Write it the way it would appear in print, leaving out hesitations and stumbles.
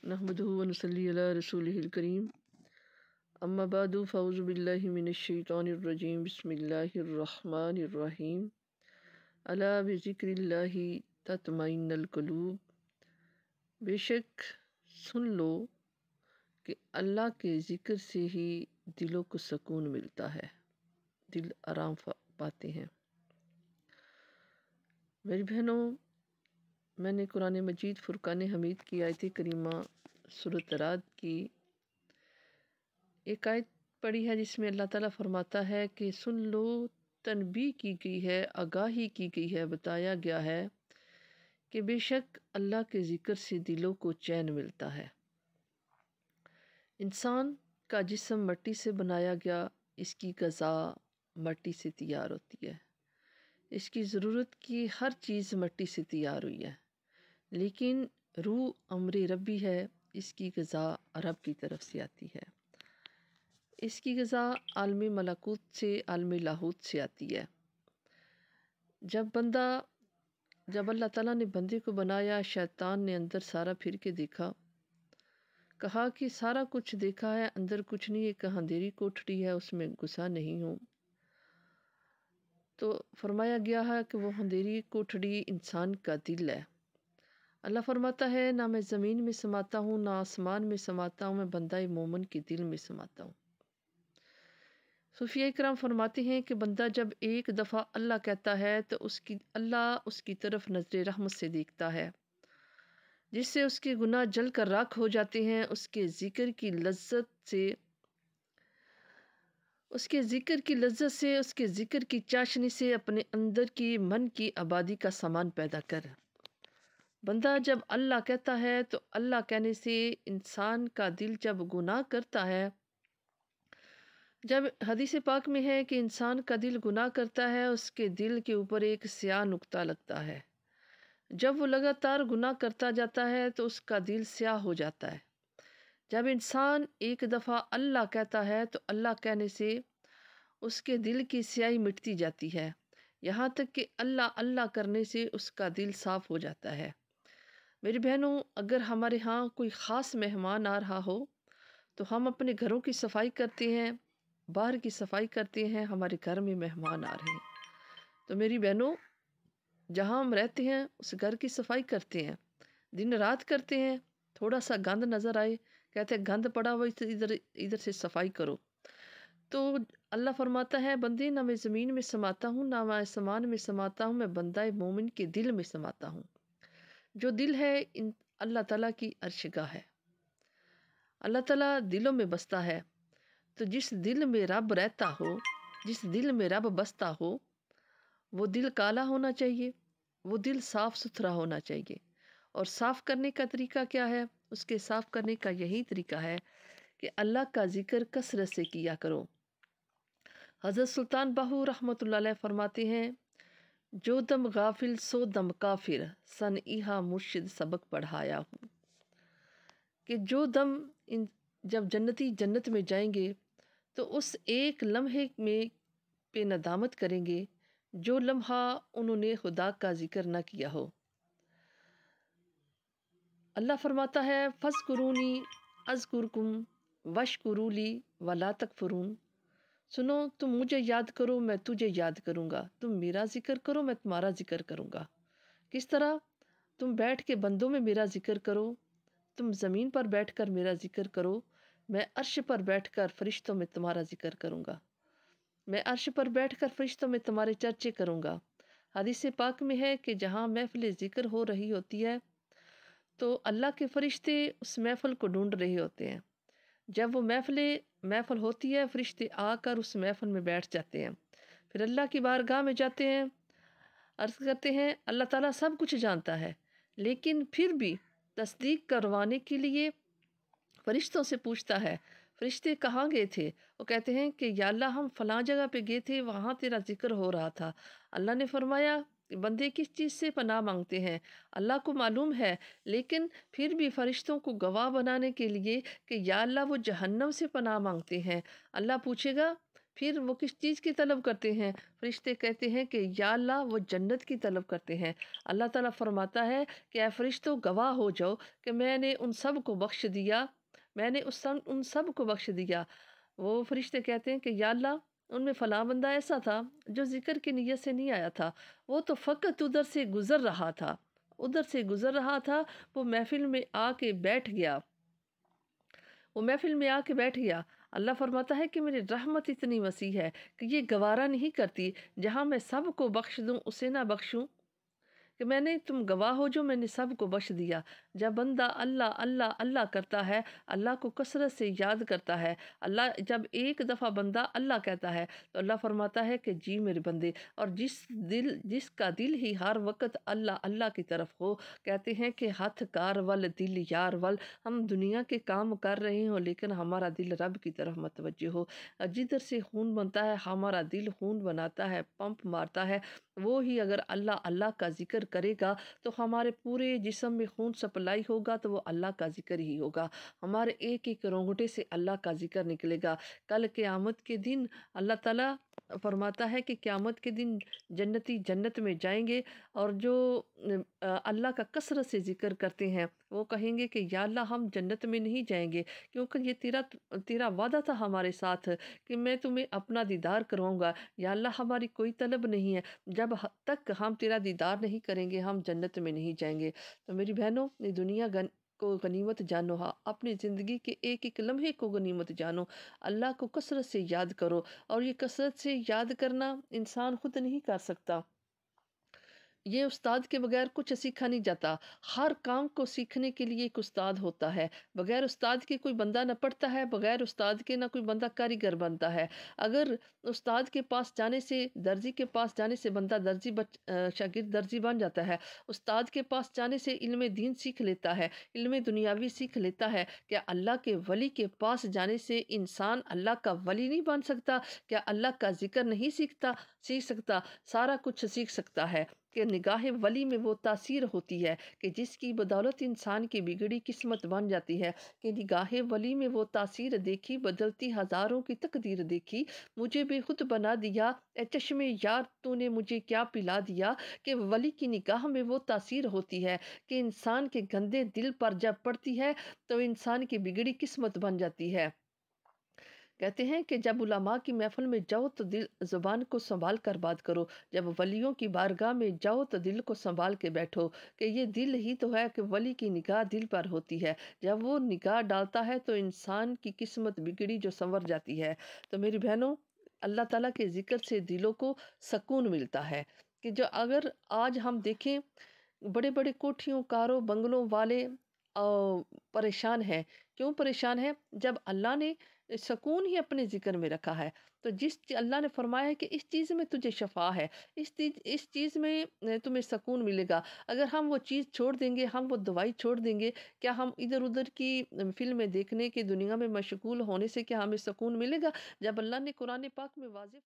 नहमदुहु व नसल्ली अला रसूलिहिल करीम अम्मा बादु फ़अऊज़ु बिल्लाहि मिनश शैतानिर रजीम बिस्मिल्लाहिर रहमानिर रहीम अला बिज़िक्रिल्लाहि तत्मइन्नुल क़ुलूब। बेशक सुन लो कि अल्लाह के ज़िक्र से ही दिलों को सुकून मिलता है, दिल आराम पाते हैं। मेरी बहनों, मैंने कुरान मजीद फुरकान हमीद की आयत करीमा सूरत राद की एक आयत पढ़ी है जिसमें अल्लाह ताला फरमाता है कि सुन लो, तनबीह की गई है, आगाही की गई है, बताया गया है कि बेशक अल्लाह के ज़िक्र से दिलों को चैन मिलता है। इंसान का जिस्म मट्टी से बनाया गया, इसकी ग़ज़ा मट्टी से तैयार होती है, इसकी ज़रूरत की हर चीज़ मट्टी से तैयार हुई है, लेकिन रूह अम्र रब्बी है, इसकी ग़ज़ा रब की तरफ से आती है। इसकी ग़ज़ा आलमी मलाकूत से, आलमी लाहूत से आती है। जब अल्लाह ताला ने बंदे को बनाया, शैतान ने अंदर सारा फिर के देखा, कहा कि सारा कुछ देखा है, अंदर कुछ नहीं है, एक अंधेरी कोठरी है, उसमें घुसा नहीं हूँ। तो फरमाया गया है कि वो अंधेरी कोठरी इंसान का दिल है। अल्लाह फरमाता है, ना मैं ज़मीन में समाता हूँ, ना आसमान में समाता हूँ, मैं बंदा मोमिन के दिल में समाता हूँ। सूफिया इकराम फरमाते हैं कि बंदा जब एक दफ़ा अल्लाह कहता है तो अल्लाह उसकी तरफ नज़र रहमत से देखता है, जिससे उसके गुनाह जल कर राख हो जाते हैं। उसके ज़िक्र की लज्जत से, उसके ज़िक्र की चाशनी से अपने अंदर की मन की आबादी का सामान पैदा कर। बंदा जब अल्लाह कहता है तो अल्लाह कहने से इंसान का दिल जब गुनाह करता है, जब हदीस पाक में है कि इंसान का दिल गुनाह करता है, उसके दिल के ऊपर एक स्याह नुक्ता लगता है। जब वो लगातार गुनाह करता जाता है तो उसका दिल स्याह हो जाता है। जब इंसान एक दफ़ा अल्लाह कहता है तो अल्लाह कहने से उसके दिल की स्याही मिटती जाती है, यहाँ तक कि अल्लाह अल्लाह करने से उसका दिल साफ़ हो जाता है। मेरी बहनों, अगर हमारे यहाँ कोई ख़ास मेहमान आ रहा हो तो हम अपने घरों की सफाई करते हैं, बाहर की सफाई करते हैं, हमारे घर में मेहमान आ रहे हैं तो मेरी बहनों, जहाँ हम रहते हैं उस घर की सफाई करते हैं, दिन रात करते हैं। थोड़ा सा गंद नज़र आए, कहते हैं गंद पड़ा हुआ, इधर से सफाई करो। तो अल्लाह फरमाता है, बंदे ना मैं ज़मीन में समाता हूँ, ना मैं आसमान में समाता हूँ, मैं बंदा मोमिन के दिल में समाता हूँ। जो दिल है अल्लाह ताला की अर्शगाह है, अल्लाह ताला दिलों में बसता है। तो जिस दिल में रब रहता हो, जिस दिल में रब बसता हो, वो दिल काला होना चाहिए, वो दिल साफ़ सुथरा होना चाहिए। और साफ़ करने का तरीका क्या है? उसके साफ़ करने का यही तरीका है कि अल्लाह का ज़िक्र कसरत से किया करो। हज़रत सुल्तान बाहू रहमतुल्लाह अलैह फरमाते हैं, जो दम गाफिल सो दम काफिर, सन इहा मुर्शिद सबक पढ़ाया हूँ। कि जो दम जब जन्नती जन्नत में जाएंगे तो उस एक लम्हे में पे नदामत करेंगे जो लम्हा उन्होंने खुदा का जिक्र ना किया हो। अल्लाह फरमाता है, फ़ज़्कुरूनी अज़्कुरकुम वशकुरूली वला तकफुरून। सुनो, तुम मुझे याद करो, मैं तुझे याद करूँगा। तुम मेरा जिक्र करो, मैं तुम्हारा जिक्र करूँगा। किस तरह? तुम बैठ के बंदों में मेरा जिक्र करो, तुम ज़मीन पर बैठकर मेरा जिक्र करो, मैं अर्श पर बैठकर फ़रिश्तों में तुम्हारा जिक्र करूँगा। मैं अर्श पर बैठकर फ़रिश्तों में तुम्हारे चर्चे करूँगा। हदीस पाक में है कि जहाँ महफ़िल ज़िक्र हो रही होती है तो अल्लाह के फ़रिश्ते उस महफ़िल को ढूंढ रहे होते हैं। जब वो महफ़िल होती है, फ़रिश्ते आकर उस महफ़िल में बैठ जाते हैं, फिर अल्लाह की बारगाह में जाते हैं, अर्ज़ करते हैं। अल्लाह ताला सब कुछ जानता है, लेकिन फिर भी तस्दीक करवाने के लिए फ़रिश्तों से पूछता है, फ़रिश्ते कहाँ गए थे? वो कहते हैं कि या अल्लाह, हम फ़लाँ जगह पे गए थे, वहाँ तेरा ज़िक्र हो रहा था। अल्लाह ने फरमाया कि बंदे किस चीज़ से पनाह मांगते हैं अल्लाह को मालूम है, लेकिन फिर भी फ़रिश्तों को गवाह बनाने के लिए कि या अल्लाह वो जहन्नम से पनाह मांगते हैं। अल्लाह पूछेगा پھر وہ کس چیز کی طلب کرتے ہیں؟ فرشتے کہتے ہیں کہ یا اللہ وہ جنت کی طلب کرتے ہیں۔ اللہ تعالیٰ فرماتا ہے کہ اے فرشتوں گواہ ہو جاؤ کہ میں نے ان سب کو بخش دیا، میں نے ان سب کو بخش دیا۔ وہ فرشتے کہتے ہیں کہ یا اللہ ان میں فلاں بندہ ایسا تھا جو ذکر کی نیت سے نہیں آیا تھا، وہ تو فقط ادھر سے گزر رہا تھا، ادھر سے گزر رہا تھا، وہ محفل میں آ کے بیٹھ گیا، وہ محفل میں آ کے بیٹھ گیا۔ اللہ فرماتا ہے کہ میری رحمت اتنی وسیع ہے کہ یہ گوارا نہیں کرتی جہاں میں سب کو بخش دوں اسے نہ بخشوں، کہ میں نے تم گواہ ہو جو میں نے سب کو بخش دیا۔ جب بندہ اللہ اللہ اللہ کرتا ہے، اللہ کو کثرت سے یاد کرتا ہے، اللہ جب ایک دفعہ بندہ اللہ کہتا ہے تو اللہ فرماتا ہے کہ جی میرے بندے، اور جس کا دل ہی ہر وقت اللہ اللہ کی طرف ہو، کہتے ہیں کہ ہاتھ کار ول دل یار ول، ہم دنیا کے کام کر رہے ہوں لیکن ہمارا دل رب کی طرف متوجہ ہو، جدھر سے خون بنتا ہے ہمارا دل خون بناتا ہے، پمپ مارتا ہے، وہ ہی اگر اللہ اللہ کا ذکر کرے گا تو ہمارے پورے جسم میں خون سپلائی ہوگا تو وہ اللہ کا ذکر ہی ہوگا، ہمارے ایک ایک رونگٹے سے اللہ کا ذکر نکلے گا۔ کل قیامت کے دن اللہ تعالیٰ فرماتا ہے کہ قیامت کے دن جنتی جنت میں جائیں گے، اور جو اللہ کا کثرت سے ذکر کرتے ہیں وہ کہیں گے کہ یا اللہ ہم جنت میں نہیں جائیں گے کیونکہ یہ تیرا وعدہ تھا ہمارے ساتھ کہ میں تمہیں اپنا دیدار کراؤں گا، یا اللہ ہماری کوئی طلب نہیں ہے، جب تک ہم تیرا دیدار نہیں کریں گے ہم جنت میں نہیں جائیں گے۔ تو میری بہنوں، یہ دنیا کو غنیمت جانو، ہاں اپنی زندگی کے ایک ایک لمحے کو غنیمت جانو، اللہ کو کثرت سے یاد کرو، اور یہ کثرت سے یاد کرنا انسان خود نہیں کر سکتا، یہ استاد کے بغیر کچھ سیکھا نہیں جاتا، ہر کام کو سیکھنے کے لیے ایک استاد ہوتا ہے، بغیر استاد کے کوئی بندہ نہ پڑھتا ہے، بغیر استاد کے نہ کوئی بندہ کاریگر بنتا ہے۔ اگر استاد کے پاس جانے سے، درزی کے پاس جانے سے بندہ شاگرد درزی بن جاتا ہے، استاد کے پاس جانے سے علم دین سیکھ لیتا ہے، علم دنیاوی سیکھ لیتا ہے۔ کیا اللہ کے ولی کے پاس جانے سے انسان اللہ کا ولی نہیں بن سکتا؟ کیا اللہ کا ذکر نہیں سیکھ سکتا؟ سارا کچھ سیکھ سکتا ہے، کہ نگاہ ولی میں وہ تاثیر ہوتی ہے کہ جس کی بدولت انسان کی بگڑی قسمت بن جاتی ہے، کہ نگاہ ولی میں وہ تاثیر دیکھی، بدلتی ہزاروں کی تقدیر دیکھی، مجھے بے خود بنا دیا اے چشم یار تو نے مجھے کیا پلا دیا، کہ ولی کی نگاہ میں وہ تاثیر ہوتی ہے کہ انسان کے گندے دل پر جب پڑتی ہے تو انسان کی بگڑی قسمت بن جاتی ہے۔ کہتے ہیں کہ جب علماء کی محفل میں جاؤ تو زبان کو سنبھال کر بات کرو، جب ولیوں کی بارگاہ میں جاؤ تو دل کو سنبھال کے بیٹھو، کہ یہ دل ہی تو ہے کہ ولی کی نگاہ دل پر ہوتی ہے، جب وہ نگاہ ڈالتا ہے تو انسان کی قسمت بگڑی جو سنور جاتی ہے۔ تو میری بہنوں، اللہ تعالیٰ کے ذکر سے دلوں کو سکون ملتا ہے، کہ جو اگر آج ہم دیکھیں بڑے بڑے کوٹھیوں کاروں بنگلوں والے پریشان ہیں، کیوں پریشان ہیں؟ جب اللہ نے سکون ہی اپنے ذکر میں رکھا ہے، تو اللہ نے فرمایا ہے کہ اس چیز میں تجھے شفا ہے، اس چیز میں تمہیں سکون ملے گا۔ اگر ہم وہ چیز چھوڑ دیں گے، ہم وہ دوائی چھوڑ دیں گے، کیا ہم ادھر ادھر کی فلمیں دیکھنے کی دنیا میں مشغول ہونے سے کیا ہمیں سکون ملے گا؟ جب اللہ نے قرآن پاک میں واضح